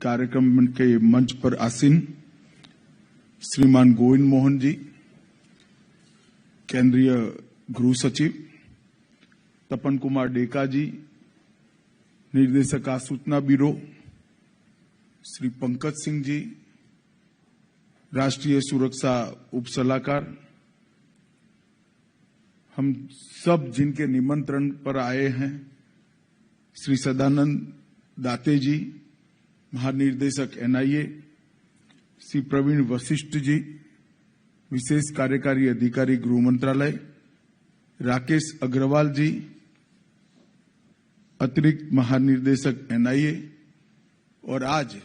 कार्यक्रम के मंच पर आसीन श्रीमान गोविंद मोहन जी, केंद्रीय गृह सचिव, तपन कुमार डेका जी, निर्देशक सूचना ब्यूरो, श्री पंकज सिंह जी, राष्ट्रीय सुरक्षा उप सलाहकार, हम सब जिनके निमंत्रण पर आए हैं, श्री सदानंद दाते जी, महानिर्देशक एनआईए, श्री प्रवीण वशिष्ठ जी, विशेष कार्यकारी अधिकारी गृह मंत्रालय, राकेश अग्रवाल जी, अतिरिक्त महानिर्देशक एनआईए, और आज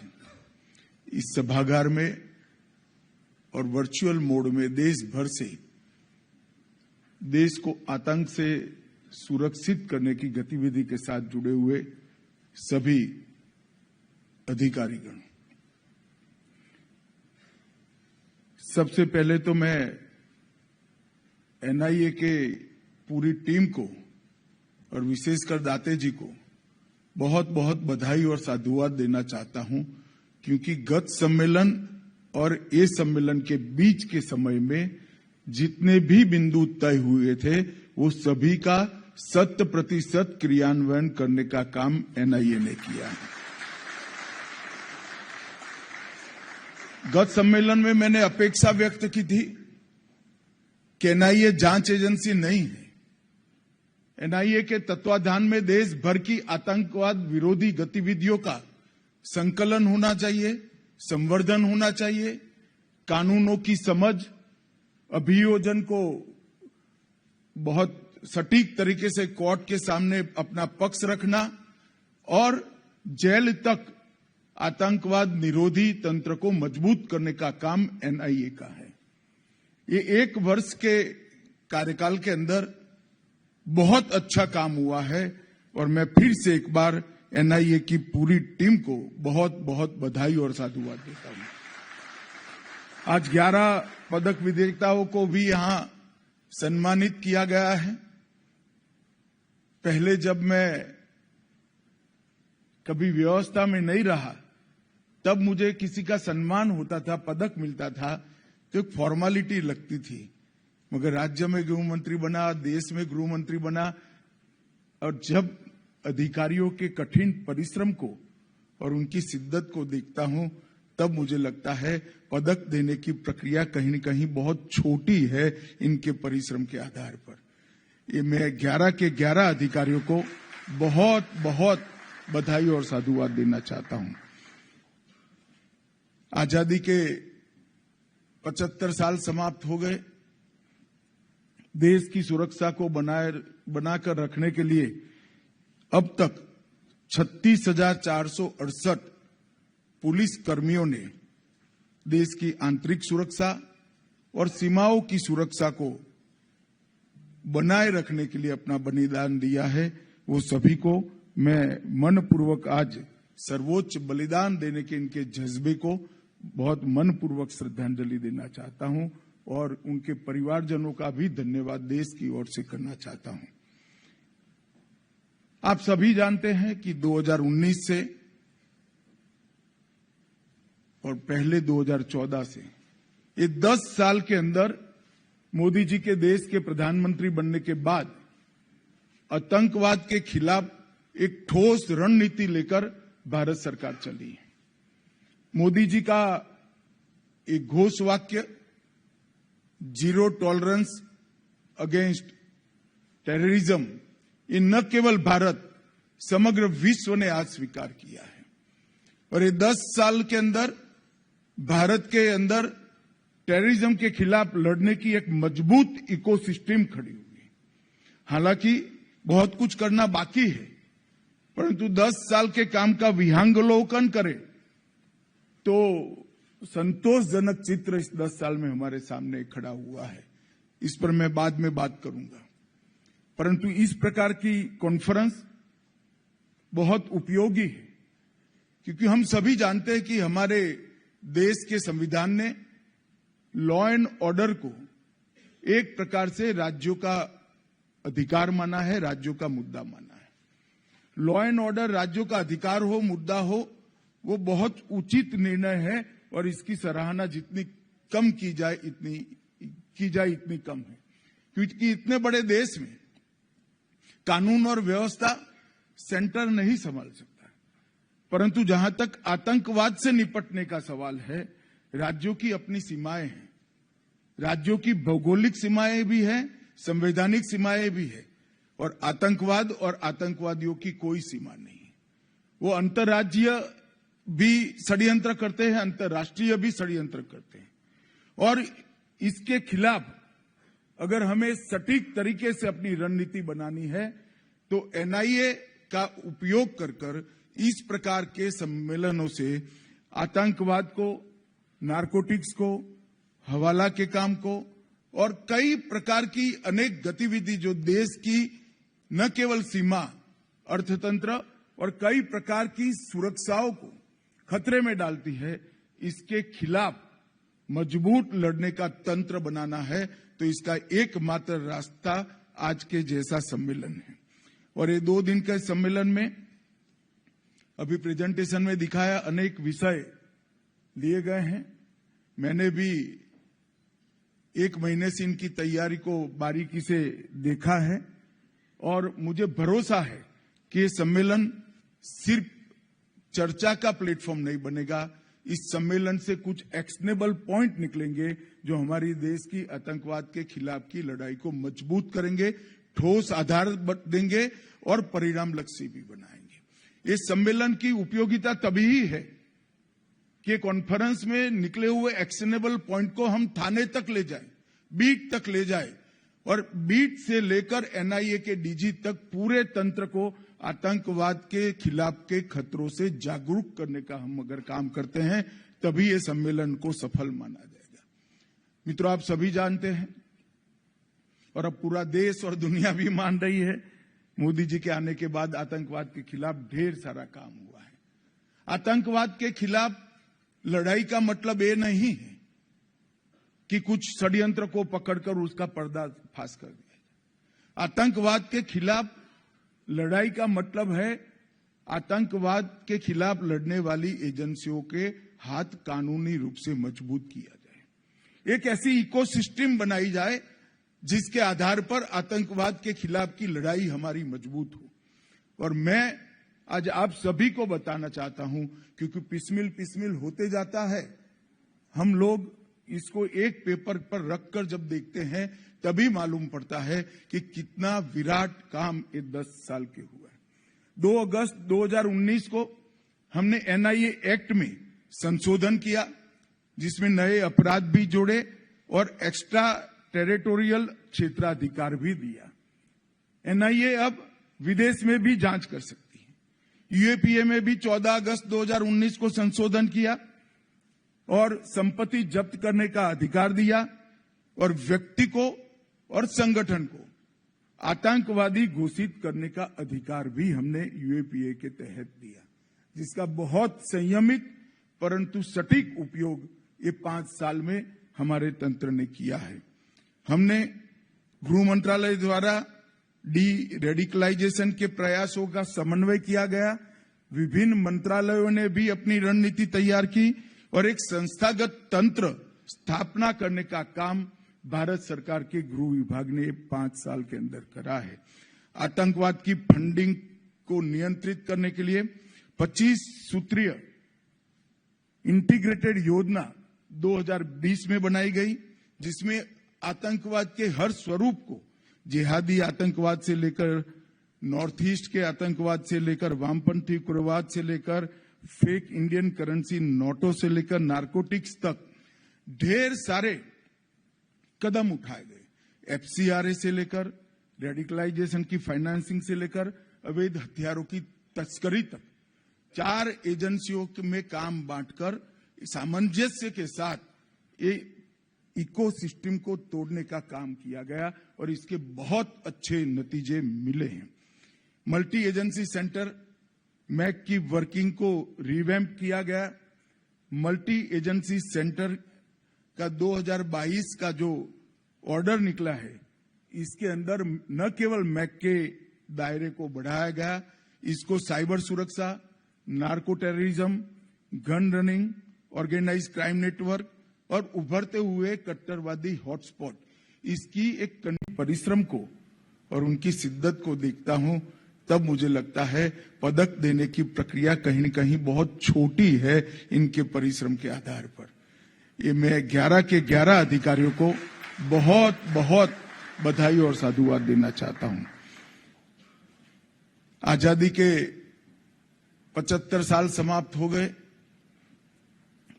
इस सभागार में और वर्चुअल मोड में देश भर से देश को आतंक से सुरक्षित करने की गतिविधि के साथ जुड़े हुए सभी अधिकारीगण, सबसे पहले तो मैं एनआईए के पूरी टीम को और विशेषकर दाते जी को बहुत बहुत बधाई और साधुवाद देना चाहता हूं, क्योंकि गत सम्मेलन और ये सम्मेलन के बीच के समय में जितने भी बिंदु तय हुए थे वो सभी का 100% क्रियान्वयन करने का काम एनआईए ने किया है। गत सम्मेलन में मैंने अपेक्षा व्यक्त की थी कि एनआईए जांच एजेंसी नहीं है। एनआईए के तत्वाधान में देश भर की आतंकवाद विरोधी गतिविधियों का संकलन होना चाहिए, संवर्धन होना चाहिए, कानूनों की समझ, अभियोजन को बहुत सटीक तरीके से कोर्ट के सामने अपना पक्ष रखना और जेल तक आतंकवाद निरोधी तंत्र को मजबूत करने का काम एनआईए का है। ये 1 वर्ष के कार्यकाल के अंदर बहुत अच्छा काम हुआ है और मैं फिर से एक बार एनआईए की पूरी टीम को बहुत बहुत बधाई और साधुवाद देता हूं। आज 11 पदक विजेताओं को भी यहां सम्मानित किया गया है। पहले जब मैं कभी व्यवस्था में नहीं रहा तब मुझे किसी का सम्मान होता था, पदक मिलता था तो एक फॉर्मेलिटी लगती थी, मगर राज्य में गृह मंत्री बना, देश में गृह मंत्री बना, और जब अधिकारियों के कठिन परिश्रम को और उनकी शिद्दत को देखता हूं तब मुझे लगता है पदक देने की प्रक्रिया कहीं न कहीं बहुत छोटी है इनके परिश्रम के आधार पर। ये मैं 11 के 11 अधिकारियों को बहुत बहुत बधाई और साधुवाद देना चाहता हूं। आजादी के 75 साल समाप्त हो गए। देश की सुरक्षा को बनाकर रखने के लिए अब तक 36,468 पुलिस कर्मियों ने देश की आंतरिक सुरक्षा और सीमाओं की सुरक्षा को बनाए रखने के लिए अपना बलिदान दिया है। वो सभी को मैं मनपूर्वक आज सर्वोच्च बलिदान देने के इनके जज्बे को बहुत मनपूर्वक श्रद्धांजलि देना चाहता हूं और उनके परिवारजनों का भी धन्यवाद देश की ओर से करना चाहता हूं। आप सभी जानते हैं कि 2019 से और पहले 2014 से ये 10 साल के अंदर मोदी जी के देश के प्रधानमंत्री बनने के बाद आतंकवाद के खिलाफ एक ठोस रणनीति लेकर भारत सरकार चली है। मोदी जी का एक घोष वाक्य जीरो टॉलरेंस अगेंस्ट टेररिज्म, ये न केवल भारत समग्र विश्व ने आज स्वीकार किया है और ये 10 साल के अंदर भारत के अंदर टेररिज्म के खिलाफ लड़ने की एक मजबूत इकोसिस्टम खड़ी हुई है। हालांकि बहुत कुछ करना बाकी है, परंतु 10 साल के काम का विहंगावलोकन करें तो संतोषजनक चित्र इस 10 साल में हमारे सामने खड़ा हुआ है। इस पर मैं बाद में बात करूंगा, परंतु इस प्रकार की कॉन्फ्रेंस बहुत उपयोगी है, क्योंकि हम सभी जानते हैं कि हमारे देश के संविधान ने लॉ एंड ऑर्डर को एक प्रकार से राज्यों का अधिकार माना है, राज्यों का मुद्दा माना है। लॉ एंड ऑर्डर राज्यों का अधिकार हो, मुद्दा हो, वो बहुत उचित निर्णय है और इसकी सराहना जितनी कम की जाए इतनी कम है, क्योंकि इतने बड़े देश में कानून और व्यवस्था सेंटर नहीं संभाल सकता, परंतु जहां तक आतंकवाद से निपटने का सवाल है, राज्यों की अपनी सीमाएं हैं, राज्यों की भौगोलिक सीमाएं भी हैं, संवैधानिक सीमाएं भी है, और आतंकवाद और आतंकवादियों की कोई सीमा नहीं है। वो अंतर्राज्यीय भी षड्यंत्र करते हैं, अंतर्राष्ट्रीय भी षड्यंत्र करते हैं, और इसके खिलाफ अगर हमें सटीक तरीके से अपनी रणनीति बनानी है तो एनआईए का उपयोग कर इस प्रकार के सम्मेलनों से आतंकवाद को, नारकोटिक्स को, हवाला के काम को और कई प्रकार की अनेक गतिविधि जो देश की न केवल सीमा, अर्थतंत्र और कई प्रकार की सुरक्षाओं को खतरे में डालती है, इसके खिलाफ मजबूत लड़ने का तंत्र बनाना है। तो इसका एकमात्र रास्ता आज के जैसा सम्मेलन है। और ये 2 दिन के सम्मेलन में अभी प्रेजेंटेशन में दिखाया अनेक विषय लिए गए हैं। मैंने भी 1 महीने से इनकी तैयारी को बारीकी से देखा है और मुझे भरोसा है कि ये सम्मेलन सिर्फ चर्चा का प्लेटफॉर्म नहीं बनेगा, इस सम्मेलन से कुछ एक्शनेबल पॉइंट निकलेंगे जो हमारी देश की आतंकवाद के खिलाफ की लड़ाई को मजबूत करेंगे, ठोस आधार देंगे और परिणाम लक्ष्य भी बनाएंगे। इस सम्मेलन की उपयोगिता तभी ही है कि कॉन्फ्रेंस में निकले हुए एक्शनेबल पॉइंट को हम थाने तक ले जाएं, बीट तक ले जाएं और बीट से लेकर एनआईए के डीजी तक पूरे तंत्र को आतंकवाद के खिलाफ के खतरों से जागरूक करने का हम अगर काम करते हैं तभी ये सम्मेलन को सफल माना जाएगा। मित्रों, आप सभी जानते हैं और अब पूरा देश और दुनिया भी मान रही है, मोदी जी के आने के बाद आतंकवाद के खिलाफ ढेर सारा काम हुआ है। आतंकवाद के खिलाफ लड़ाई का मतलब ये नहीं है कि कुछ षड्यंत्र को पकड़कर उसका पर्दाफाश कर दिया। आतंकवाद के खिलाफ लड़ाई का मतलब है आतंकवाद के खिलाफ लड़ने वाली एजेंसियों के हाथ कानूनी रूप से मजबूत किया जाए, एक ऐसी इकोसिस्टम बनाई जाए जिसके आधार पर आतंकवाद के खिलाफ की लड़ाई हमारी मजबूत हो। और मैं आज आप सभी को बताना चाहता हूं, क्योंकि पिसमिल होते जाता है, हम लोग इसको एक पेपर पर रखकर जब देखते हैं तभी मालूम पड़ता है कि कितना विराट काम ये 10 साल के हुआ है। 2 अगस्त 2019 को हमने एनआईए एक्ट में संशोधन किया, जिसमें नए अपराध भी जोड़े और एक्स्ट्रा टेरिटोरियल क्षेत्राधिकार भी दिया। एनआईए अब विदेश में भी जांच कर सकती है। यूएपीए में भी 14 अगस्त 2019 को संशोधन किया और संपत्ति जब्त करने का अधिकार दिया और व्यक्ति को और संगठन को आतंकवादी घोषित करने का अधिकार भी हमने यूएपीए के तहत दिया, जिसका बहुत संयमित परंतु सटीक उपयोग ये 5 साल में हमारे तंत्र ने किया है। हमने गृह मंत्रालय द्वारा डी रेडिकलाइजेशन के प्रयासों का समन्वय किया गया। विभिन्न मंत्रालयों ने भी अपनी रणनीति तैयार की और एक संस्थागत तंत्र स्थापना करने का काम भारत सरकार के गृह विभाग ने 5 साल के अंदर करा है। आतंकवाद की फंडिंग को नियंत्रित करने के लिए 25 सूत्रीय इंटीग्रेटेड योजना 2020 में बनाई गई, जिसमें आतंकवाद के हर स्वरूप को, जिहादी आतंकवाद से लेकर नॉर्थ ईस्ट के आतंकवाद से लेकर वामपंथी उग्रवाद से लेकर फेक इंडियन करेंसी नोटों से लेकर नारकोटिक्स तक ढेर सारे कदम उठाए गए। एफसीआरए से लेकर रेडिकलाइजेशन की फाइनेंसिंग से लेकर अवैध हथियारों की तस्करी तक 4 एजेंसियों में काम बांटकर सामंजस्य के साथ ये इकोसिस्टम को तोड़ने का काम किया गया और इसके बहुत अच्छे नतीजे मिले हैं। मल्टी एजेंसी सेंटर मैक की वर्किंग को रिवैम्प किया गया। मल्टी एजेंसी सेंटर का 2022 का जो ऑर्डर निकला है, इसके अंदर न केवल मैक के दायरे को बढ़ाया गया, इसको साइबर सुरक्षा, narco terrorism, gun running, organise crime network और उभरते हुए कट्टरवादी हॉटस्पॉट, इसकी एक परिश्रम को और उनकी शिद्दत को देखता हूं, तब मुझे लगता है पदक देने की प्रक्रिया कहीं न कहीं बहुत छोटी है इनके परिश्रम के आधार पर। ये मैं 11 के 11 अधिकारियों को बहुत बहुत बधाई और साधुवाद देना चाहता हूं। आजादी के 75 साल समाप्त हो गए।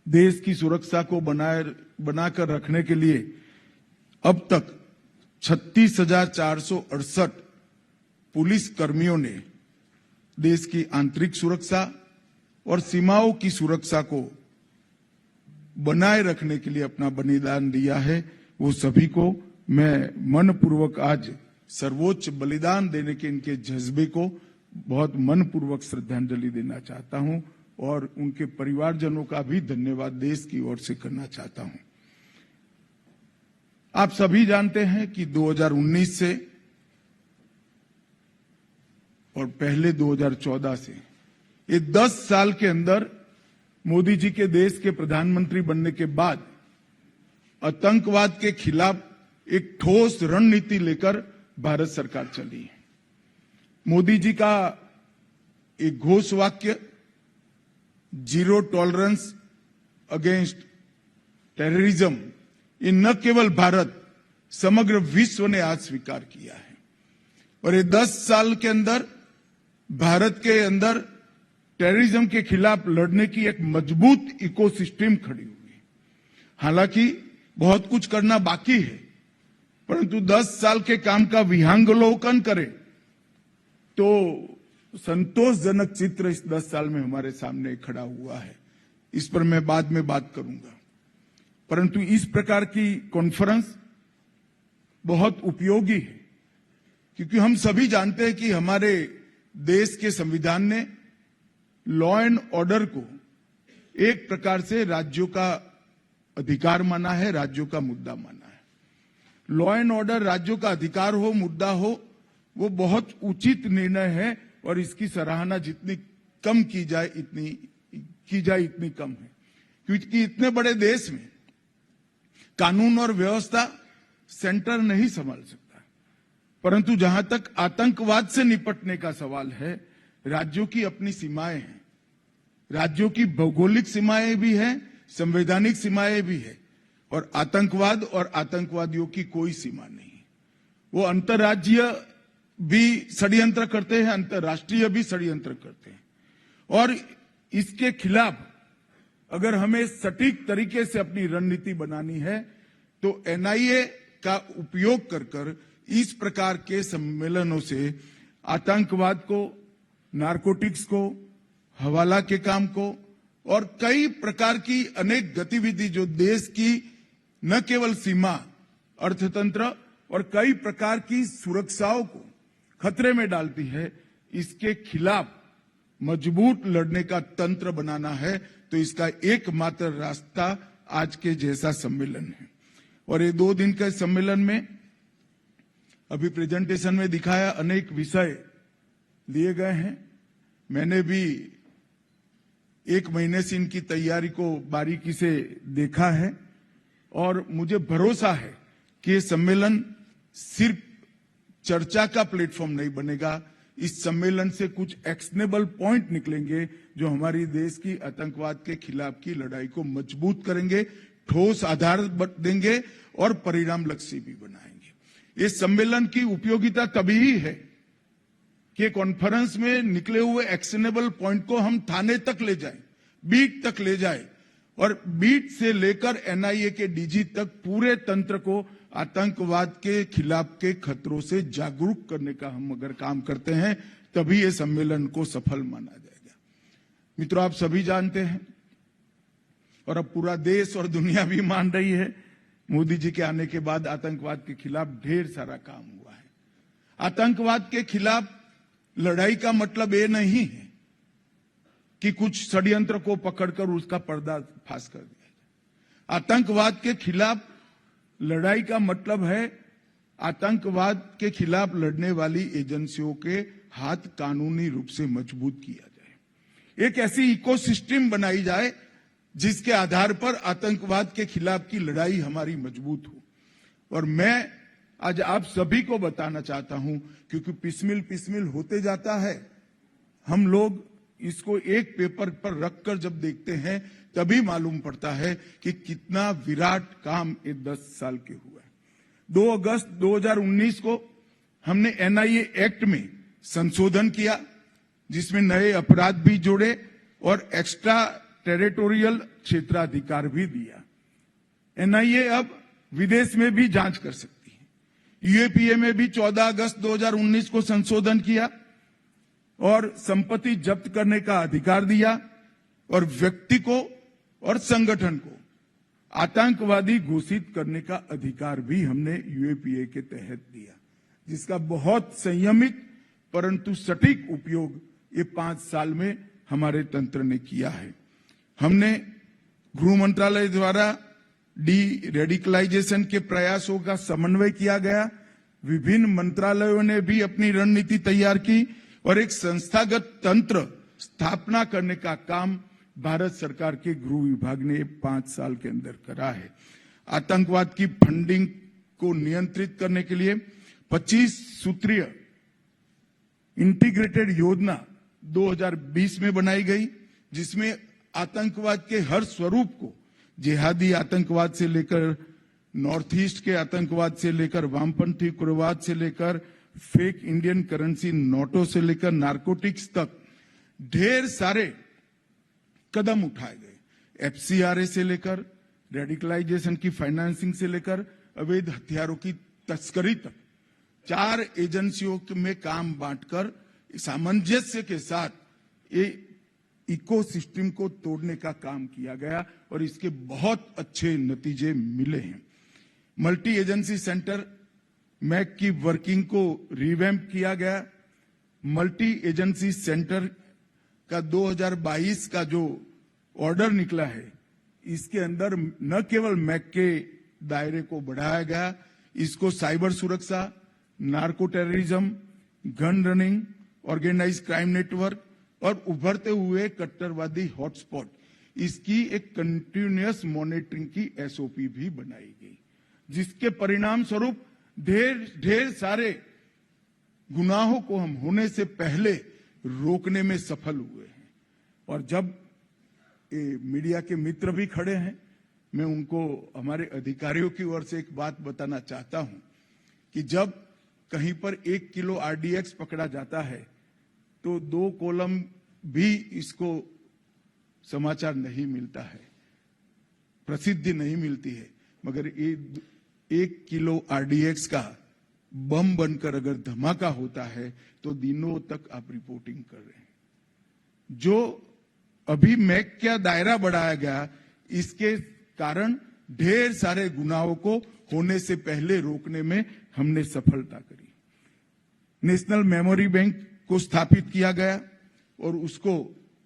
देश की सुरक्षा को बनाकर रखने के लिए अब तक 36,468 पुलिस कर्मियों ने देश की आंतरिक सुरक्षा और सीमाओं की सुरक्षा को बनाए रखने के लिए अपना बलिदान दिया है। वो सभी को मैं मनपूर्वक आज सर्वोच्च बलिदान देने के इनके जज्बे को बहुत मनपूर्वक श्रद्धांजलि देना चाहता हूं और उनके परिवारजनों का भी धन्यवाद देश की ओर से करना चाहता हूं। आप सभी जानते हैं कि 2019 से और पहले 2014 से ये 10 साल के अंदर मोदी जी के देश के प्रधानमंत्री बनने के बाद आतंकवाद के खिलाफ एक ठोस रणनीति लेकर भारत सरकार चली है। मोदी जी का एक घोष वाक्य जीरो टॉलरेंस अगेंस्ट टेररिज्म, ये न केवल भारत समग्र विश्व ने आज स्वीकार किया है और ये 10 साल के अंदर भारत के अंदर टेररिज्म के खिलाफ लड़ने की एक मजबूत इकोसिस्टम खड़ी हुई है। हालांकि बहुत कुछ करना बाकी है, परंतु 10 साल के काम का विहंगावलोकन करें तो संतोषजनक चित्र इस 10 साल में हमारे सामने खड़ा हुआ है। इस पर मैं बाद में बात करूंगा, परंतु इस प्रकार की कॉन्फ्रेंस बहुत उपयोगी है, क्योंकि हम सभी जानते हैं कि हमारे देश के संविधान ने लॉ एंड ऑर्डर को एक प्रकार से राज्यों का अधिकार माना है, राज्यों का मुद्दा माना है। लॉ एंड ऑर्डर राज्यों का अधिकार हो, मुद्दा हो, वो बहुत उचित निर्णय है और इसकी सराहना जितनी कम की जाए इतनी कम है, क्योंकि इतने बड़े देश में कानून और व्यवस्था सेंटर नहीं संभाल सकता, परंतु जहां तक आतंकवाद से निपटने का सवाल है, राज्यों की अपनी सीमाएं हैं, राज्यों की भौगोलिक सीमाएं भी हैं, संवैधानिक सीमाएं भी है और आतंकवाद और आतंकवादियों की कोई सीमा नहीं है। वो अंतर्राज्यीय भी षड्यंत्र करते हैं, अंतर्राष्ट्रीय भी षड्यंत्र करते हैं और इसके खिलाफ अगर हमें सटीक तरीके से अपनी रणनीति बनानी है तो एनआईए का उपयोग कर इस प्रकार के सम्मेलनों से आतंकवाद को, नारकोटिक्स को, हवाला के काम को और कई प्रकार की अनेक गतिविधि जो देश की न केवल सीमा, अर्थतंत्र और कई प्रकार की सुरक्षाओं को खतरे में डालती है, इसके खिलाफ मजबूत लड़ने का तंत्र बनाना है। तो इसका एकमात्र रास्ता आज के जैसा सम्मेलन है और ये 2 दिन के सम्मेलन में अभी प्रेजेंटेशन में दिखाया अनेक विषय लिए गए हैं। मैंने भी 1 महीने से इनकी तैयारी को बारीकी से देखा है और मुझे भरोसा है कि ये सम्मेलन सिर्फ चर्चा का प्लेटफॉर्म नहीं बनेगा। इस सम्मेलन से कुछ एक्शनेबल पॉइंट निकलेंगे जो हमारी देश की आतंकवाद के खिलाफ की लड़ाई को मजबूत करेंगे, ठोस आधार देंगे और परिणाम लक्ष्य भी बनाएंगे। इस सम्मेलन की उपयोगिता तभी ही है कि कॉन्फ्रेंस में निकले हुए एक्शनेबल पॉइंट को हम थाने तक ले जाएं, बीट तक ले जाएं और बीट से लेकर एनआईए के डीजी तक पूरे तंत्र को आतंकवाद के खिलाफ के खतरों से जागरूक करने का हम अगर काम करते हैं तभी ये सम्मेलन को सफल माना जाएगा। मित्रों, आप सभी जानते हैं और अब पूरा देश और दुनिया भी मान रही है, मोदी जी के आने के बाद आतंकवाद के खिलाफ ढेर सारा काम हुआ है। आतंकवाद के खिलाफ लड़ाई का मतलब ये नहीं है कि कुछ षड्यंत्र को पकड़कर उसका पर्दाफाश कर दिया जाए। आतंकवाद के खिलाफ लड़ाई का मतलब है आतंकवाद के खिलाफ लड़ने वाली एजेंसियों के हाथ कानूनी रूप से मजबूत किया जाए। एक ऐसी इकोसिस्टम बनाई जाए जिसके आधार पर आतंकवाद के खिलाफ की लड़ाई हमारी मजबूत हो। और मैं आज आप सभी को बताना चाहता हूं, क्योंकि पिसमिल होते जाता है, हम लोग इसको एक पेपर पर रखकर जब देखते हैं तभी मालूम पड़ता है कि कितना विराट काम ये 10 साल के हुआ है। 2 अगस्त 2019 को हमने एनआईए एक्ट में संशोधन किया, जिसमें नए अपराध भी जोड़े और एक्स्ट्रा टेरिटोरियल क्षेत्राधिकार भी दिया। एनआईए अब विदेश में भी जांच कर सकती है। यूएपीए में भी 14 अगस्त 2019 को संशोधन किया और संपत्ति जब्त करने का अधिकार दिया और व्यक्ति को और संगठन को आतंकवादी घोषित करने का अधिकार भी हमने यूएपीए के तहत दिया, जिसका बहुत संयमित परंतु सटीक उपयोग ये 5 साल में हमारे तंत्र ने किया है। हमने गृह मंत्रालय द्वारा डी रेडिकलाइजेशन के प्रयासों का समन्वय किया गया। विभिन्न मंत्रालयों ने भी अपनी रणनीति तैयार की और एक संस्थागत तंत्र स्थापना करने का काम भारत सरकार के गृह विभाग ने 5 साल के अंदर करा है। आतंकवाद की फंडिंग को नियंत्रित करने के लिए 25 सूत्रीय इंटीग्रेटेड योजना 2020 में बनाई गई, जिसमें आतंकवाद के हर स्वरूप को, जिहादी आतंकवाद से लेकर नॉर्थ ईस्ट के आतंकवाद से लेकर वामपंथी उग्रवाद से लेकर फेक इंडियन करेंसी नोटों से लेकर नारकोटिक्स तक ढेर सारे कदम उठाए गए। एफसीआरए से लेकर रेडिकलाइजेशन की फाइनेंसिंग से लेकर अवैध हथियारों की तस्करी तक 4 एजेंसियों में काम बांटकर सामंजस्य के साथ ये इकोसिस्टम को तोड़ने का काम किया गया और इसके बहुत अच्छे नतीजे मिले हैं। मल्टी एजेंसी सेंटर मैक की वर्किंग को रिवैम्प किया गया। मल्टी एजेंसी सेंटर का 2022 का जो ऑर्डर निकला है, इसके अंदर न केवल मैक के दायरे को बढ़ाया गया, इसको साइबर सुरक्षा, narco terrorism, gun running, organised crime network और उभरते हुए कट्टरवादी हॉटस्पॉट, इसकी एक कंटिन्यूअस मॉनिटरिंग की एसओपी भी बनाई गई, जिसके परिणाम स्वरूप ढेर सारे गुनाहों को हम होने से पहले रोकने में सफल हुए हैं। और जब ये मीडिया के मित्र भी खड़े हैं, मैं उनको हमारे अधिकारियों की ओर से एक बात बताना चाहता हूं कि जब कहीं पर 1 किलो आरडीएक्स पकड़ा जाता है तो 2 कॉलम भी इसको समाचार नहीं मिलता है, प्रसिद्धि नहीं मिलती है, मगर ये 1 किलो आरडीएक्स का बम बनकर अगर धमाका होता है तो दिनों तक आप रिपोर्टिंग कर रहे हैं। जो अभी मैक का दायरा बढ़ाया गया, इसके कारण ढेर सारे गुनाहों को होने से पहले रोकने में हमने सफलता करी। नेशनल मेमोरी बैंक को स्थापित किया गया और उसको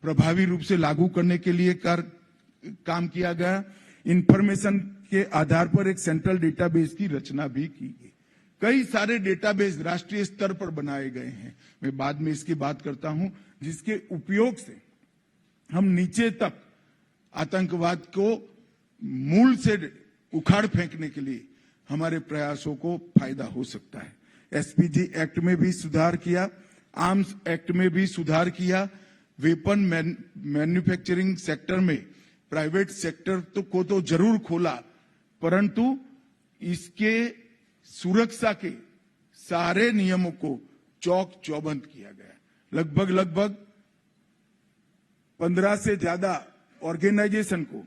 प्रभावी रूप से लागू करने के लिए काम किया गया। इंफॉर्मेशन के आधार पर एक सेंट्रल डेटाबेस की रचना भी की गई। कई सारे डेटाबेस राष्ट्रीय स्तर पर बनाए गए हैं, मैं बाद में इसकी बात करता हूं, जिसके उपयोग से हम नीचे तक आतंकवाद को मूल से उखाड़ फेंकने के लिए हमारे प्रयासों को फायदा हो सकता है। एसपीजी एक्ट में भी सुधार किया, आर्म्स एक्ट में भी सुधार किया। वेपन मैन्युफैक्चरिंग सेक्टर में प्राइवेट सेक्टर को तो जरूर खोला, परंतु इसके सुरक्षा के सारे नियमों को चौक चौबंद किया गया। लगभग 15 से ज्यादा ऑर्गेनाइजेशन को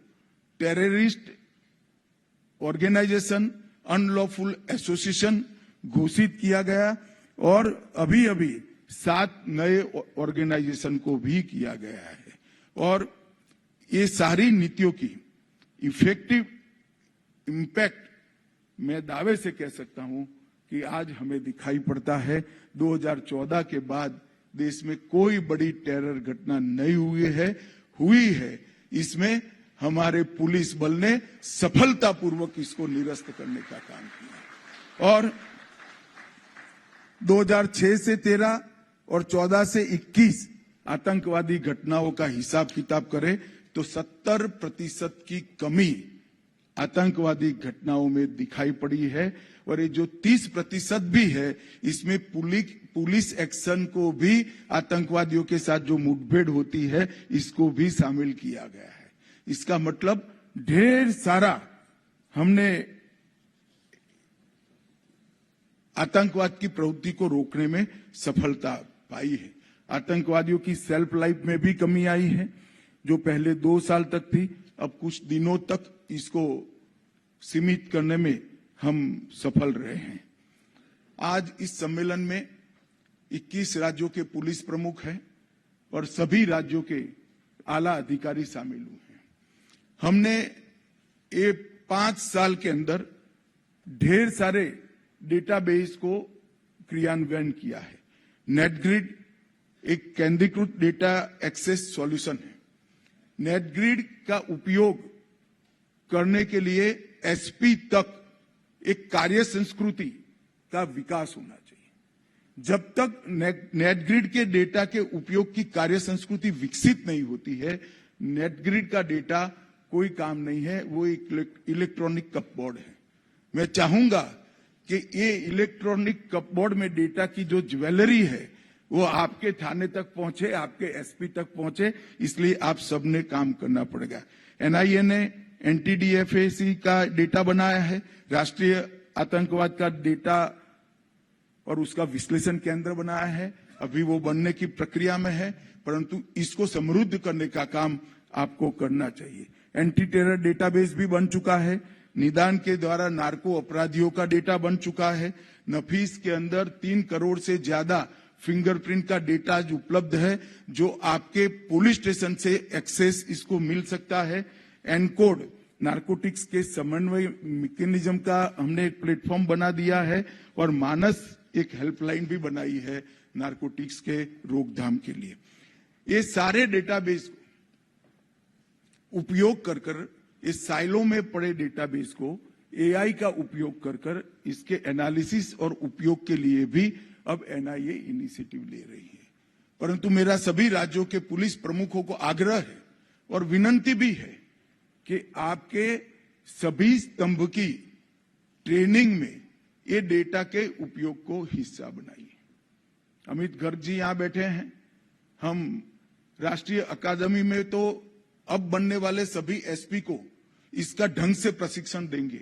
टेररिस्ट ऑर्गेनाइजेशन, अनलॉफुल एसोसिएशन घोषित किया गया और अभी 7 नए ऑर्गेनाइजेशन को भी किया गया है। और ये सारी नीतियों की इफेक्टिव इंपैक्ट मैं दावे से कह सकता हूं कि आज हमें दिखाई पड़ता है। 2014 के बाद देश में कोई बड़ी टेरर घटना नहीं हुई है। इसमें हमारे पुलिस बल ने सफलतापूर्वक इसको निरस्त करने का काम किया। और 2006 से 13 और 14 से 21 आतंकवादी घटनाओं का हिसाब किताब करें तो 70% की कमी आतंकवादी घटनाओं में दिखाई पड़ी है। और ये जो 30% भी है, इसमें पुलिस एक्शन को भी, आतंकवादियों के साथ जो मुठभेड़ होती है, इसको भी शामिल किया गया है। इसका मतलब ढेर सारा हमने आतंकवाद की प्रवृत्ति को रोकने में सफलता पाई है। आतंकवादियों की सेल्फ लाइफ में भी कमी आई है, जो पहले 2 साल तक थी, अब कुछ दिनों तक इसको सीमित करने में हम सफल रहे हैं। आज इस सम्मेलन में 21 राज्यों के पुलिस प्रमुख हैं और सभी राज्यों के आला अधिकारी शामिल हुए हैं। हमने ये 5 साल के अंदर ढेर सारे डेटाबेस को क्रियान्वयन किया है। नेटग्रिड एक केंद्रीकृत डेटा एक्सेस सॉल्यूशन है। नेटग्रिड का उपयोग करने के लिए एसपी तक एक कार्य संस्कृति का विकास होना चाहिए। जब तक नेटग्रिड के डेटा के उपयोग की कार्य संस्कृति विकसित नहीं होती है, नेटग्रिड का डेटा कोई काम नहीं है, वो एक इलेक्ट्रॉनिक कपबोर्ड है। मैं चाहूंगा कि ये इलेक्ट्रॉनिक कपबोर्ड में डेटा की जो ज्वेलरी है वो आपके थाने तक पहुंचे, आपके एसपी तक पहुंचे, इसलिए आप सबने काम करना पड़ेगा। एनआईए ने एनटीडीएफएसी का डेटा बनाया है, राष्ट्रीय आतंकवाद का डेटा और उसका विश्लेषण केंद्र बनाया है। अभी वो बनने की प्रक्रिया में है, परंतु इसको समृद्ध करने का काम आपको करना चाहिए। एंटी टेरर डेटाबेस भी बन चुका है। निदान के द्वारा नार्को अपराधियों का डेटा बन चुका है। नफीस के अंदर 3 करोड़ से ज्यादा फिंगरप्रिंट का डेटा उपलब्ध है, जो आपके पुलिस स्टेशन से एक्सेस इसको मिल सकता है। एनकोड नार्कोटिक्स के समन्वय मैकेनिज्म का हमने एक प्लेटफॉर्म बना दिया है और मानस एक हेल्पलाइन भी बनाई है नार्कोटिक्स के रोकथाम के लिए। ये सारे डेटाबेस को उपयोग कर इस साइलो में पड़े डेटाबेस को एआई का उपयोग कर इसके एनालिसिस और उपयोग के लिए भी अब एनआईए इनिशिएटिव ले रही है। परंतु मेरा सभी राज्यों के पुलिस प्रमुखों को आग्रह है और विनंती भी है कि आपके सभी स्तंभ की ट्रेनिंग में ये डेटा के उपयोग को हिस्सा बनाइए। अमित गर्ग जी यहां बैठे हैं। हम राष्ट्रीय अकादमी में तो अब बनने वाले सभी एसपी को इसका ढंग से प्रशिक्षण देंगे,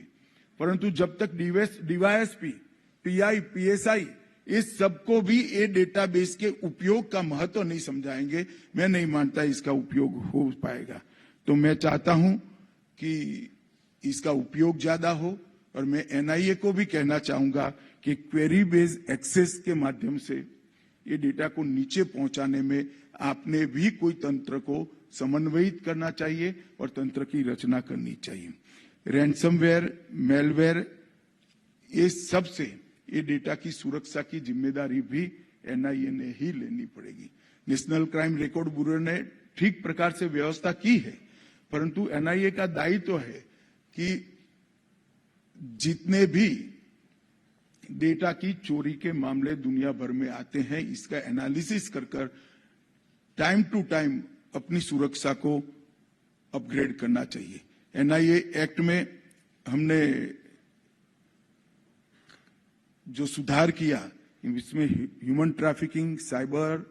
परंतु जब तक डीवाईएसपी, पीआई, पीएसआई इस सबको भी ये डेटाबेस के उपयोग का महत्व नहीं समझाएंगे, मैं नहीं मानता इसका उपयोग हो पाएगा। तो मैं चाहता हूं कि इसका उपयोग ज्यादा हो और मैं एनआईए को भी कहना चाहूंगा कि क्वेरी बेस्ड एक्सेस के माध्यम से ये डेटा को नीचे पहुंचाने में आपने भी कोई तंत्र को समन्वयित करना चाहिए और तंत्र की रचना करनी चाहिए। रैंसमवेयर, मेलवेयर, ये सब से ये डेटा की सुरक्षा की जिम्मेदारी भी एनआईए ने ही लेनी पड़ेगी। नेशनल क्राइम रिकॉर्ड ब्यूरो ने ठीक प्रकार से व्यवस्था की है, परंतु एनआईए का दायित्व है कि जितने भी डेटा की चोरी के मामले दुनिया भर में आते हैं, इसका एनालिसिस कर टाइम टू टाइम अपनी सुरक्षा को अपग्रेड करना चाहिए। एनआईए एक्ट में हमने जो सुधार किया, इसमें ह्यूमन ट्रैफिकिंग, साइबर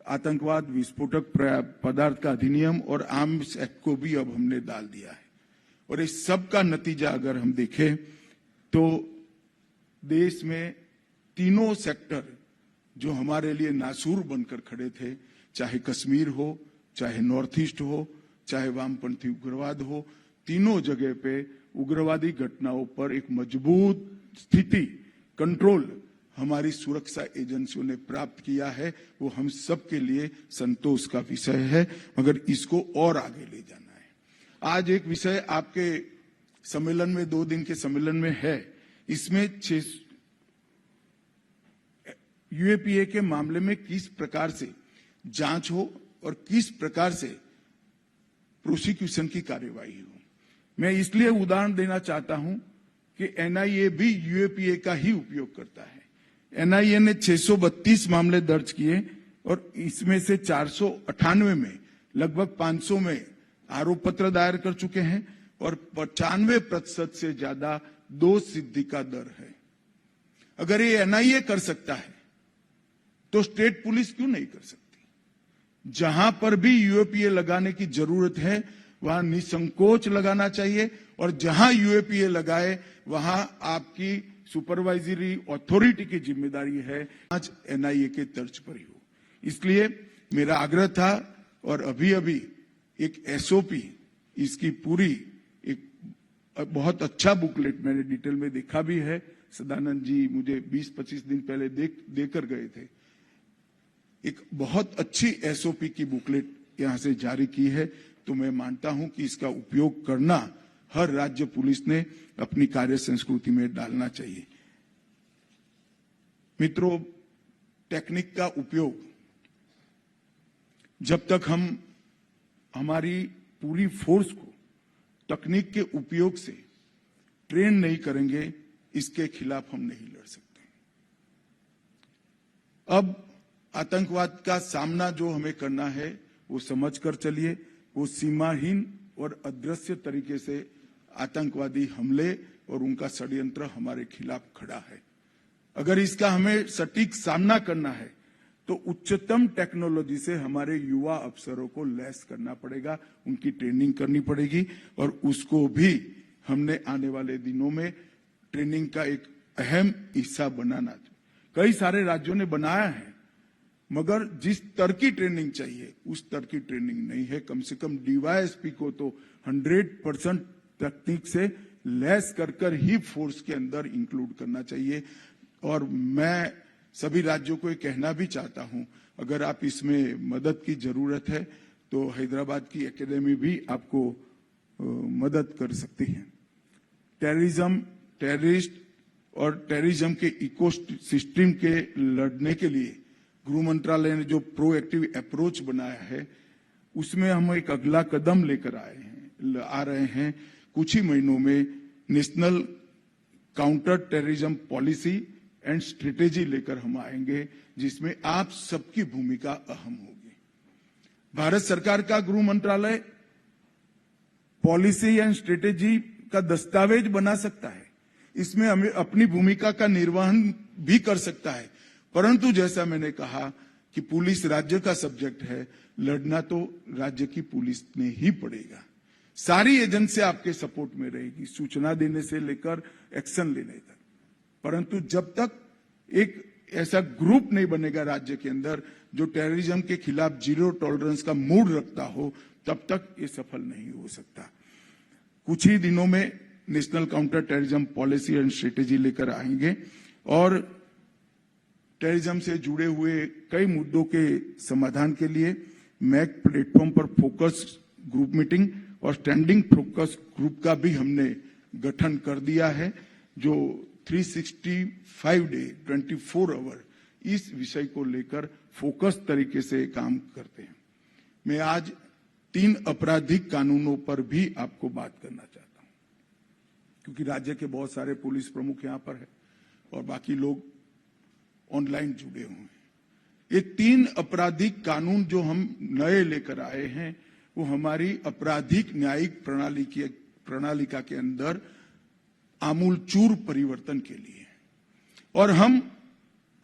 आतंकवाद, विस्फोटक पदार्थ का अधिनियम और आर्म्स एक्ट को भी अब हमने डाल दिया है। और इस सब का नतीजा अगर हम देखें तो देश में तीनों सेक्टर जो हमारे लिए नासूर बनकर खड़े थे, चाहे कश्मीर हो, चाहे नॉर्थ ईस्ट हो, चाहे वामपंथी उग्रवाद हो, तीनों जगह पे उग्रवादी घटनाओं पर एक मजबूत स्थिति, कंट्रोल हमारी सुरक्षा एजेंसियों ने प्राप्त किया है। वो हम सब के लिए संतोष का विषय है, मगर इसको और आगे ले जाना है। आज एक विषय आपके सम्मेलन में, 2 दिन के सम्मेलन में है, इसमें यूएपीए के मामले में किस प्रकार से जांच हो और किस प्रकार से प्रोसिक्यूशन की कार्यवाही हो। मैं इसलिए उदाहरण देना चाहता हूं कि एनआईए भी यूएपीए का ही उपयोग करता है। एनआईए ने 632 मामले दर्ज किए और इसमें से 498 में लगभग 500 में आरोप पत्र दायर कर चुके हैं और 95% से ज्यादा दोष सिद्धि का दर है। अगर ये एनआईए कर सकता है तो स्टेट पुलिस क्यों नहीं कर सकती? जहां पर भी यूएपीए लगाने की जरूरत है वहां निसंकोच लगाना चाहिए और जहां यूएपीए लगाए वहां आपकी सुपरवाइजरी अथॉरिटी की जिम्मेदारी है, आज एनआईए के तर्ज पर ही हो। इसलिए मेरा आग्रह था और अभी अभी एक एसओपी, इसकी पूरी एक बहुत अच्छा बुकलेट मैंने डिटेल में देखा भी है, सदानंद जी मुझे 20-25 दिन पहले देकर गए थे। एक बहुत अच्छी एसओपी की बुकलेट यहां से जारी की है, तो मैं मानता हूं कि इसका उपयोग करना हर राज्य पुलिस ने अपनी कार्य संस्कृति में डालना चाहिए। मित्रों, टेक्निक का उपयोग जब तक हम हमारी पूरी फोर्स को तकनीक के उपयोग से ट्रेन नहीं करेंगे, इसके खिलाफ हम नहीं लड़ सकते। अब आतंकवाद का सामना जो हमें करना है वो समझकर चलिए। वो सीमाहीन और अदृश्य तरीके से आतंकवादी हमले और उनका षड्यंत्र हमारे खिलाफ खड़ा है। अगर इसका हमें सटीक सामना करना है तो उच्चतम टेक्नोलॉजी से हमारे युवा अफसरों को लैस करना पड़ेगा, उनकी ट्रेनिंग करनी पड़ेगी और उसको भी हमने आने वाले दिनों में ट्रेनिंग का एक अहम हिस्सा बनाना। कई सारे राज्यों ने बनाया है मगर जिस स्तर की ट्रेनिंग चाहिए उस स्तर की ट्रेनिंग नहीं है। कम से कम डीवाईएसपी को तो 100% तकनीक से लैस कर ही फोर्स के अंदर इंक्लूड करना चाहिए। और मैं सभी राज्यों को ये कहना भी चाहता हूं, अगर आप इसमें मदद की जरूरत है तो हैदराबाद की एकेडमी भी आपको मदद कर सकती है। टेररिज्म, टेररिस्ट और टेररिज्म के इकोसिस्टम के लड़ने के लिए गृह मंत्रालय ने जो प्रोएक्टिव अप्रोच बनाया है उसमें हम एक अगला कदम लेकर आ रहे हैं। कुछ ही महीनों में national counter terrorism policy and strategy लेकर हम आएंगे जिसमें आप सबकी भूमिका अहम होगी। भारत सरकार का गृह मंत्रालय पॉलिसी एंड स्ट्रेटेजी का दस्तावेज बना सकता है, इसमें हमें अपनी भूमिका का निर्वहन भी कर सकता है, परंतु जैसा मैंने कहा कि पुलिस राज्य का सब्जेक्ट है, लड़ना तो राज्य की पुलिस ने ही पड़ेगा। सारी एजेंसी आपके सपोर्ट में रहेगी, सूचना देने से लेकर एक्शन लेने तक। परंतु जब तक एक ऐसा ग्रुप नहीं बनेगा राज्य के अंदर जो टेररिज्म के खिलाफ जीरो टॉलरेंस का मूड रखता हो, तब तक ये सफल नहीं हो सकता। कुछ ही दिनों में national counter terrorism policy and strategy लेकर आएंगे और टेररिज्म से जुड़े हुए कई मुद्दों के समाधान के लिए मैक प्लेटफॉर्म पर फोकस ग्रुप मीटिंग और स्टैंडिंग फोकस ग्रुप का भी हमने गठन कर दिया है, जो 365 डे 24 आवर इस विषय को लेकर फोकस तरीके से काम करते हैं। मैं आज 3 आपराधिक कानूनों पर भी आपको बात करना चाहता हूं, क्योंकि राज्य के बहुत सारे पुलिस प्रमुख यहां पर है और बाकी लोग ऑनलाइन जुड़े हुए हैं। ये 3 आपराधिक कानून जो हम नए लेकर आए हैं वो हमारी आपराधिक न्यायिक प्रणालिका के अंदर आमूलचूर परिवर्तन के लिए, और हम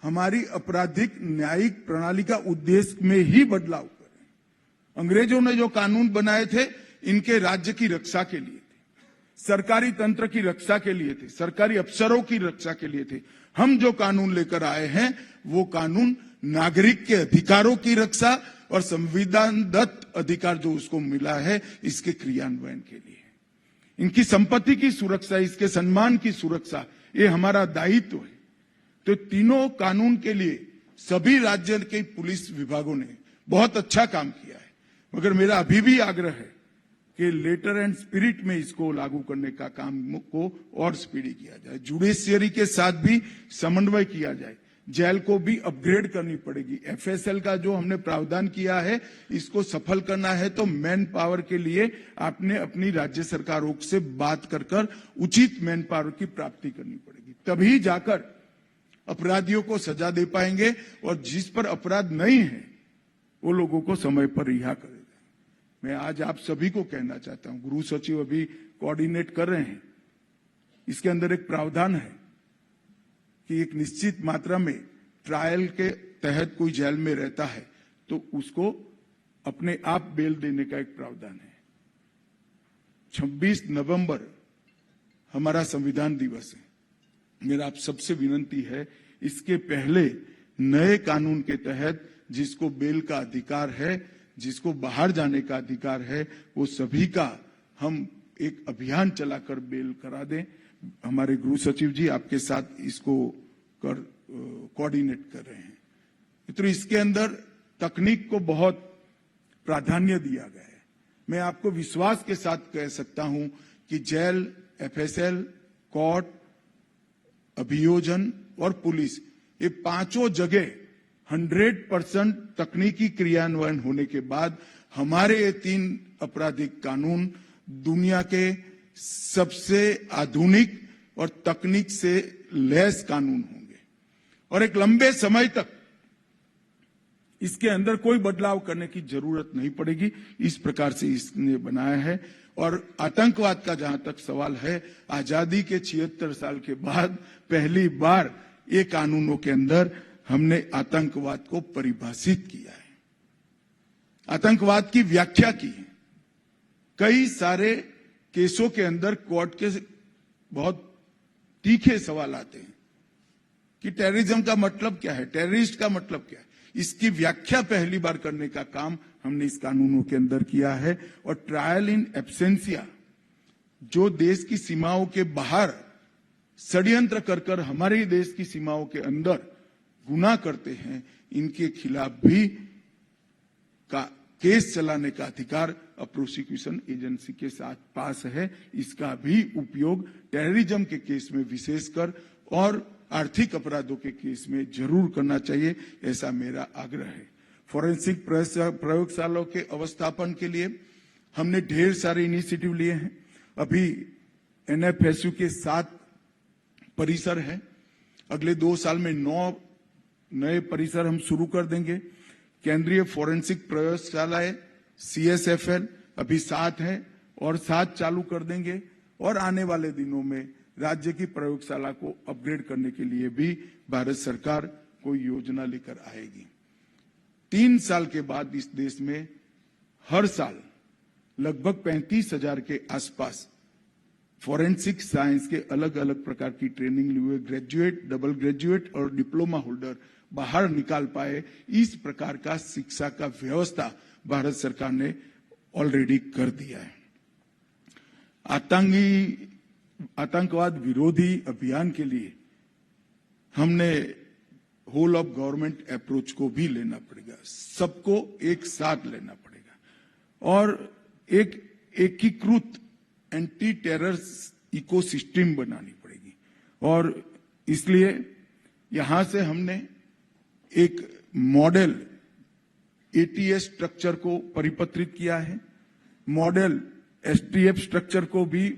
हमारी आपराधिक न्यायिक प्रणाली का उद्देश्य में ही बदलाव करें। अंग्रेजों ने जो कानून बनाए थे इनके राज्य की रक्षा के लिए थे, सरकारी तंत्र की रक्षा के लिए थे, सरकारी अफसरों की रक्षा के लिए थे। हम जो कानून लेकर आए हैं वो कानून नागरिक के अधिकारों की रक्षा और संविधान दत्त अधिकार जो उसको मिला है इसके क्रियान्वयन के लिए, इनकी संपत्ति की सुरक्षा, इसके सम्मान की सुरक्षा, ये हमारा दायित्व है। तो तीनों कानून के लिए सभी राज्य के पुलिस विभागों ने बहुत अच्छा काम किया है, मगर मेरा अभी भी आग्रह है कि लेटर एंड स्पिरिट में इसको लागू करने का काम को और स्पीडी किया जाए, जुडिशियरी के साथ भी समन्वय किया जाए, जेल को भी अपग्रेड करनी पड़ेगी। एफएसएल का जो हमने प्रावधान किया है इसको सफल करना है तो मैन पावर के लिए आपने अपनी राज्य सरकारों से बात कर उचित मैन पावर की प्राप्ति करनी पड़ेगी, तभी जाकर अपराधियों को सजा दे पाएंगे। और जिस पर अपराध नहीं है वो लोगों को समय पर रिहा करेगा। मैं आज आप सभी को कहना चाहता हूं, गृह सचिव अभी कोऑर्डिनेट कर रहे हैं, इसके अंदर एक प्रावधान है कि एक निश्चित मात्रा में ट्रायल के तहत कोई जेल में रहता है तो उसको अपने आप बेल देने का एक प्रावधान है। 26 नवंबर हमारा संविधान दिवस है। मेरा आप सबसे विनती है, इसके पहले नए कानून के तहत जिसको बेल का अधिकार है, जिसको बाहर जाने का अधिकार है, वो सभी का हम एक अभियान चलाकर बेल करा दें। हमारे गृह सचिव जी आपके साथ इसको कोऑर्डिनेट कर रहे हैं। तो इसके अंदर तकनीक को बहुत प्राधान्य दिया गया है। मैं आपको विश्वास के साथ कह सकता हूं कि जेल, एफएसएल, कोर्ट, अभियोजन और पुलिस, ये पांचों जगह 100% तकनीकी क्रियान्वयन होने के बाद हमारे ये 3 आपराधिक कानून दुनिया के सबसे आधुनिक और तकनीक से लैस कानून होंगे और एक लंबे समय तक इसके अंदर कोई बदलाव करने की जरूरत नहीं पड़ेगी। इस प्रकार से इसने बनाया है। और आतंकवाद का जहां तक सवाल है, आजादी के 76 साल के बाद पहली बार ये कानूनों के अंदर हमने आतंकवाद को परिभाषित किया है, आतंकवाद की व्याख्या की है। कई सारे केसों के अंदर कोर्ट के बहुत तीखे सवाल आते हैं कि टेररिज्म का मतलब क्या है, टेररिस्ट का मतलब क्या है। इसकी व्याख्या पहली बार करने का काम हमने इस कानूनों के अंदर किया है। और ट्रायल इन एब्सेंसिया, जो देश की सीमाओं के बाहर षड्यंत्र कर हमारे देश की सीमाओं के अंदर गुनाह करते हैं, इनके खिलाफ भी का केस चलाने का अधिकार प्रोसिक्यूशन एजेंसी के साथ पास है। इसका भी उपयोग टेररिज्म के केस में विशेषकर और आर्थिक अपराधों के केस में जरूर करना चाहिए, ऐसा मेरा आग्रह है। फोरेंसिक प्रयोगशालाओं के अवस्थापन के लिए हमने ढेर सारे इनिशिएटिव लिए हैं। अभी एनएफएसयू के 7 परिसर हैं। अगले 2 साल में 9 नए परिसर हम शुरू कर देंगे। केंद्रीय फोरेंसिक प्रयोगशालाएं सीएसएफएल अभी 7 है और 7 चालू कर देंगे। और आने वाले दिनों में राज्य की प्रयोगशाला को अपग्रेड करने के लिए भी भारत सरकार कोई योजना लेकर आएगी। 3 साल के बाद इस देश में हर साल लगभग 35,000 के आसपास फोरेंसिक साइंस के अलग अलग प्रकार की ट्रेनिंग लिए हुए ग्रेजुएट, डबल ग्रेजुएट और डिप्लोमा होल्डर बाहर निकाल पाए। इस प्रकार का शिक्षा का व्यवस्था भारत सरकार ने ऑलरेडी कर दिया है। आतंकवाद विरोधी अभियान के लिए हमने होल ऑफ गवर्नमेंट अप्रोच को भी लेना पड़ेगा, सबको एक साथ लेना पड़ेगा और एक एकीकृत एंटी टेरर इकोसिस्टम बनानी पड़ेगी। और इसलिए यहां से हमने एक मॉडल एटीएस स्ट्रक्चर को परिपत्रित किया है, मॉडल एसटीएफ स्ट्रक्चर को भी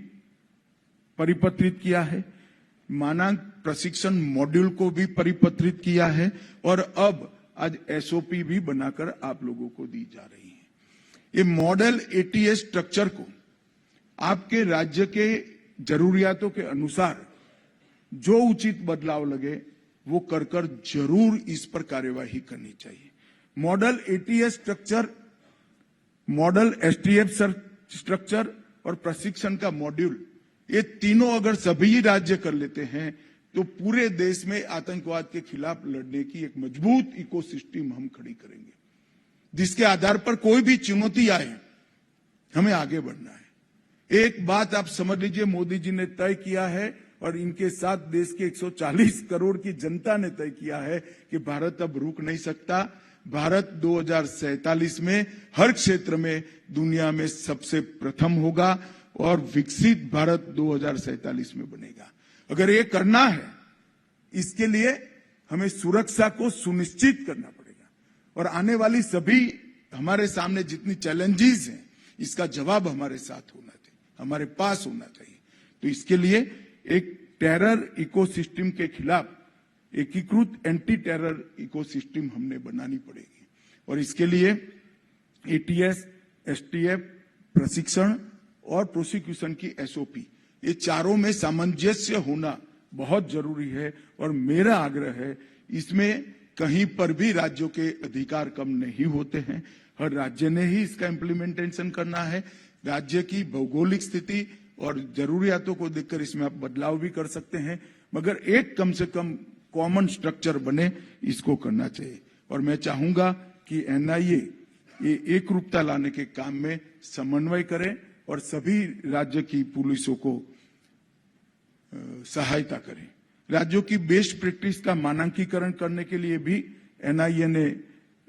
परिपत्रित किया है, मानक प्रशिक्षण मॉड्यूल को भी परिपत्रित किया है और अब आज एसओपी भी बनाकर आप लोगों को दी जा रही है। ये मॉडल एटीएस स्ट्रक्चर को आपके राज्य के जरूरियातों के अनुसार जो उचित बदलाव लगे वो कर जरूर इस पर कार्यवाही करनी चाहिए। Model ATS structure, model STF structure और प्रशिक्षण का मॉड्यूल, ये तीनों अगर सभी राज्य कर लेते हैं तो पूरे देश में आतंकवाद के खिलाफ लड़ने की एक मजबूत इकोसिस्टम हम खड़ी करेंगे, जिसके आधार पर कोई भी चुनौती आए हमें आगे बढ़ना है। एक बात आप समझ लीजिए, मोदी जी ने तय किया है और इनके साथ देश के 140 करोड़ की जनता ने तय किया है कि भारत अब रुक नहीं सकता। भारत 2047 में हर क्षेत्र में दुनिया में सबसे प्रथम होगा और विकसित भारत 2047 में बनेगा। अगर ये करना है, इसके लिए हमें सुरक्षा को सुनिश्चित करना पड़ेगा और आने वाली सभी हमारे सामने जितनी चैलेंजेस हैं, इसका जवाब हमारे साथ होना चाहिए, हमारे पास होना चाहिए। तो इसके लिए एक टेरर इकोसिस्टम के खिलाफ एकीकृत एंटी टेरर इकोसिस्टम हमने बनानी पड़ेगी। और इसके लिए एटीएस, एसटीएफ, प्रशिक्षण और प्रोसिक्यूशन की एसओपी, ये चारों में सामंजस्य होना बहुत जरूरी है। और मेरा आग्रह है, इसमें कहीं पर भी राज्यों के अधिकार कम नहीं होते हैं। हर राज्य ने ही इसका इम्प्लीमेंटेशन करना है। राज्य की भौगोलिक स्थिति और जरूरियातों को देखकर इसमें आप बदलाव भी कर सकते हैं, मगर एक कम से कम कॉमन स्ट्रक्चर बने, इसको करना चाहिए। और मैं चाहूंगा कि एनआईए ये एक रूपता लाने के काम में समन्वय करे और सभी राज्य की पुलिसों को सहायता करें। राज्यों की बेस्ट प्रैक्टिस का मानकीकरण करने के लिए भी एनआईए ने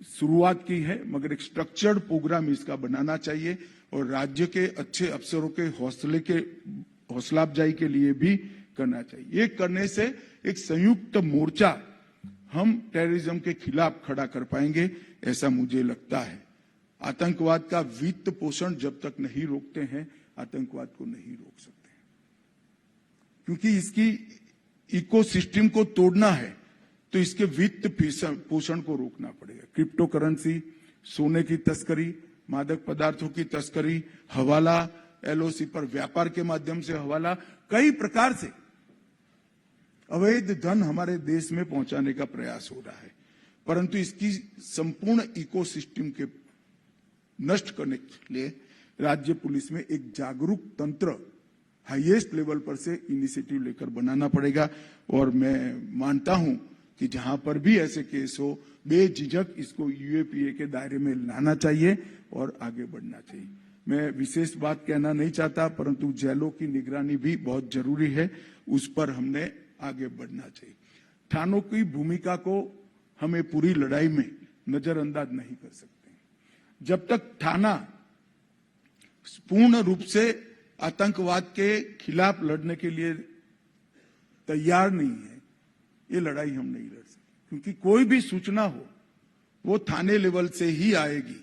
शुरुआत की है, मगर एक स्ट्रक्चर्ड प्रोग्राम इसका बनाना चाहिए और राज्य के अच्छे अफसरों के हौसला अफजाई के लिए भी करना चाहिए। ये करने से एक संयुक्त मोर्चा हम टेररिज्म के खिलाफ खड़ा कर पाएंगे, ऐसा मुझे लगता है। आतंकवाद का वित्त पोषण जब तक नहीं रोकते हैं, आतंकवाद को नहीं रोक सकते, क्योंकि इसकी इकोसिस्टम को तोड़ना है तो इसके वित्त पोषण को रोकना पड़ेगा। क्रिप्टो करेंसी, सोने की तस्करी, मादक पदार्थों की तस्करी, हवाला, एलओसी पर व्यापार के माध्यम से हवाला, कई प्रकार से अवैध धन हमारे देश में पहुंचाने का प्रयास हो रहा है। परंतु इसकी संपूर्ण इकोसिस्टम के नष्ट करने के लिए राज्य पुलिस में एक जागरूक तंत्र हाईएस्ट लेवल पर से इनिशिएटिव लेकर बनाना पड़ेगा। और मैं मानता हूं कि जहां पर भी ऐसे केस हो, बेझिझक इसको यूएपीए के दायरे में लाना चाहिए और आगे बढ़ना चाहिए। मैं विशेष बात कहना नहीं चाहता, परंतु जेलों की निगरानी भी बहुत जरूरी है, उस पर हमने आगे बढ़ना चाहिए। थानों की भूमिका को हमें पूरी लड़ाई में नजरअंदाज नहीं कर सकते। जब तक थाना पूर्ण रूप से आतंकवाद के खिलाफ लड़ने के लिए तैयार नहीं है, ये लड़ाई हम नहीं लड़ सकते। क्योंकि कोई भी सूचना हो वो थाने लेवल से ही आएगी,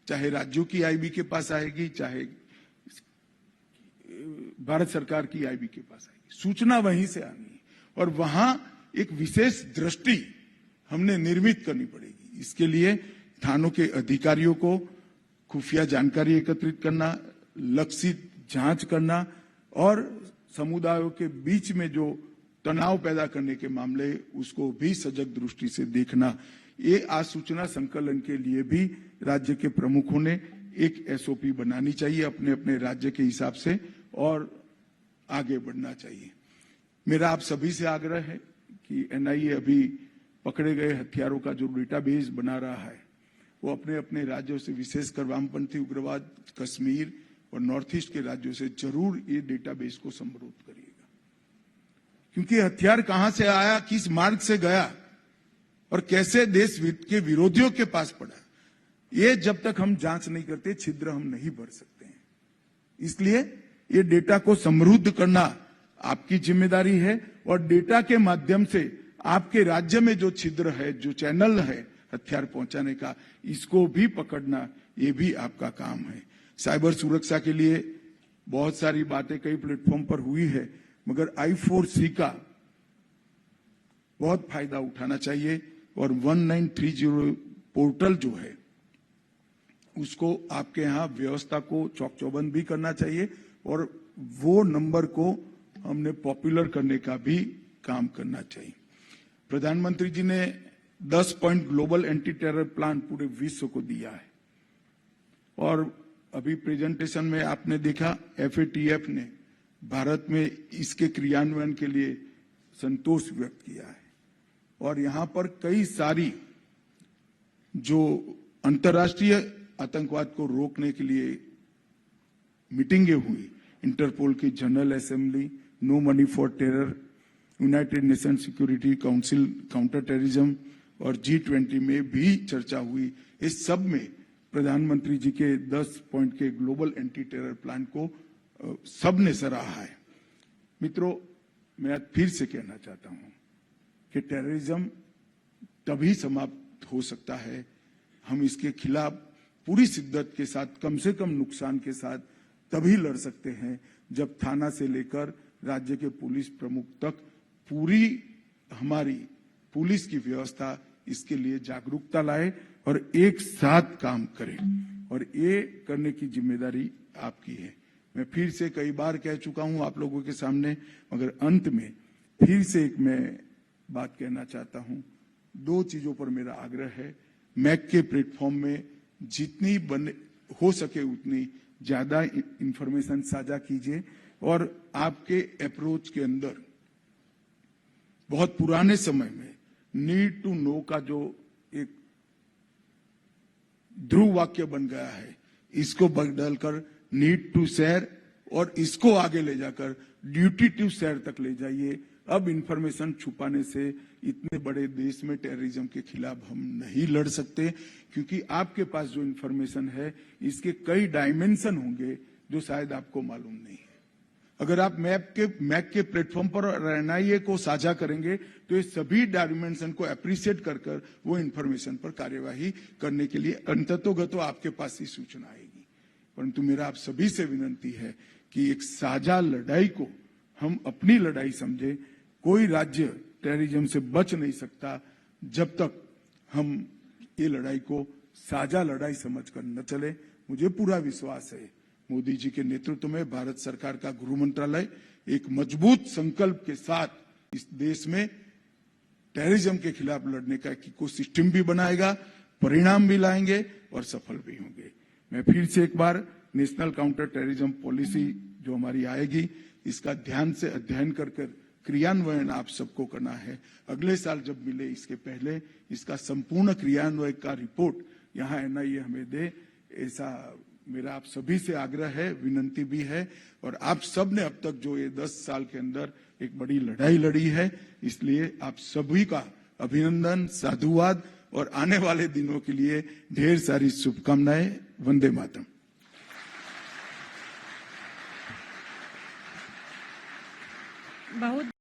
चाहे राज्यों की आईबी के पास आएगी, चाहे भारत सरकार की आईबी के पास आएगी। सूचना वहीं से आनी है और वहां एक विशेष दृष्टि हमने निर्मित करनी पड़ेगी। इसके लिए थानों के अधिकारियों को खुफिया जानकारी एकत्रित करना, लक्षित जांच करना और समुदायों के बीच में जो तनाव पैदा करने के मामले, उसको भी सजग दृष्टि से देखना। ये आसूचना संकलन के लिए भी राज्य के प्रमुखों ने एक एसओपी बनानी चाहिए अपने अपने राज्य के हिसाब से और आगे बढ़ना चाहिए। मेरा आप सभी से आग्रह है कि एनआईए अभी पकड़े गए हथियारों का जो डेटाबेस बना रहा है, वो अपने अपने राज्यों से, विशेषकर वामपंथी उग्रवाद, कश्मीर और नॉर्थ ईस्ट के राज्यों से जरूर ये डेटाबेस को समृद्ध करिएगा। क्योंकि हथियार कहां से आया, किस मार्ग से गया और कैसे देश के विरोधियों के पास पड़ा, ये जब तक हम जांच नहीं करते, छिद्र हम नहीं भर सकते हैं। इसलिए ये डेटा को समृद्ध करना आपकी जिम्मेदारी है और डेटा के माध्यम से आपके राज्य में जो छिद्र है, जो चैनल है हथियार पहुंचाने का, इसको भी पकड़ना, ये भी आपका काम है। साइबर सुरक्षा के लिए बहुत सारी बातें कई प्लेटफॉर्म पर हुई है, मगर I4C का बहुत फायदा उठाना चाहिए और 1930 पोर्टल जो है उसको आपके यहां व्यवस्था को चौक चौबंद भी करना चाहिए और वो नंबर को हमने पॉपुलर करने का भी काम करना चाहिए। प्रधानमंत्री जी ने 10 point global anti terror plan पूरे विश्व को दिया है और अभी प्रेजेंटेशन में आपने देखा FATF ने भारत में इसके क्रियान्वयन के लिए संतोष व्यक्त किया है और यहां पर कई सारी जो अंतर्राष्ट्रीय आतंकवाद को रोकने के लिए मीटिंगें हुई, इंटरपोल की general assembly, no money for terror, United Nation Security Council counter terrorism और G20 में भी चर्चा हुई। इस सब में प्रधानमंत्री जी के 10 पॉइंट के ग्लोबल एंटी टेरर प्लान को सबने सराहा है। मित्रों, मैं फिर से कहना चाहता हूं कि टेररिज्म तभी समाप्त हो सकता है, हम इसके खिलाफ पूरी शिद्दत के साथ, कम से कम नुकसान के साथ तभी लड़ सकते हैं जब थाना से लेकर राज्य के पुलिस प्रमुख तक पूरी हमारी पुलिस की व्यवस्था इसके लिए जागरूकता लाए और एक साथ काम करें, और ये करने की जिम्मेदारी आपकी है। मैं फिर से कई बार कह चुका हूं आप लोगों के सामने, मगर अंत में फिर से एक मैं बात कहना चाहता हूं। 2 चीजों पर मेरा आग्रह है। मैक के प्लेटफॉर्म में जितनी हो सके उतनी ज्यादा इंफॉर्मेशन साझा कीजिए, और आपके अप्रोच के अंदर बहुत पुराने समय में नीड टू नो का जो एक ध्रुव वाक्य बन गया है, इसको बदलकर नीड टू शेयर, और इसको आगे ले जाकर ड्यूटी टू शेयर तक ले जाइए। अब इंफॉर्मेशन छुपाने से इतने बड़े देश में टेररिज्म के खिलाफ हम नहीं लड़ सकते, क्योंकि आपके पास जो इंफॉर्मेशन है इसके कई डायमेंशन होंगे जो शायद आपको मालूम नहीं है। अगर आप मैक के प्लेटफॉर्म पर एनआईए को साझा करेंगे तो ये सभी डायमेंशन को अप्रिशिएट कर वो इंफॉर्मेशन पर कार्यवाही करने के लिए अंततोगत आपके पास ही सूचना आएगी। परंतु मेरा आप सभी से विनंती है कि एक साझा लड़ाई को हम अपनी लड़ाई समझे। कोई राज्य टेररिज्म से बच नहीं सकता जब तक हम ये लड़ाई को साझा लड़ाई समझकर न चले। मुझे पूरा विश्वास है मोदी जी के नेतृत्व में भारत सरकार का गृह मंत्रालय एक मजबूत संकल्प के साथ इस देश में टेररिज्म के खिलाफ लड़ने का एक इकोसिस्टम भी बनाएगा, परिणाम भी लाएंगे और सफल भी होंगे। मैं फिर से एक बार नेशनल काउंटर टेररिज्म पॉलिसी जो हमारी आएगी, इसका ध्यान से अध्ययन कर क्रियान्वयन आप सबको करना है। अगले साल जब मिले इसके पहले इसका संपूर्ण क्रियान्वयन का रिपोर्ट यहाँ एनआईए हमें दे, ऐसा मेरा आप सभी से आग्रह है, विनंती भी है। और आप सब ने अब तक जो ये 10 साल के अंदर एक बड़ी लड़ाई लड़ी है, इसलिए आप सभी का अभिनंदन, साधुवाद, और आने वाले दिनों के लिए ढेर सारी शुभकामनाएं। वंदे मातरम। बहुत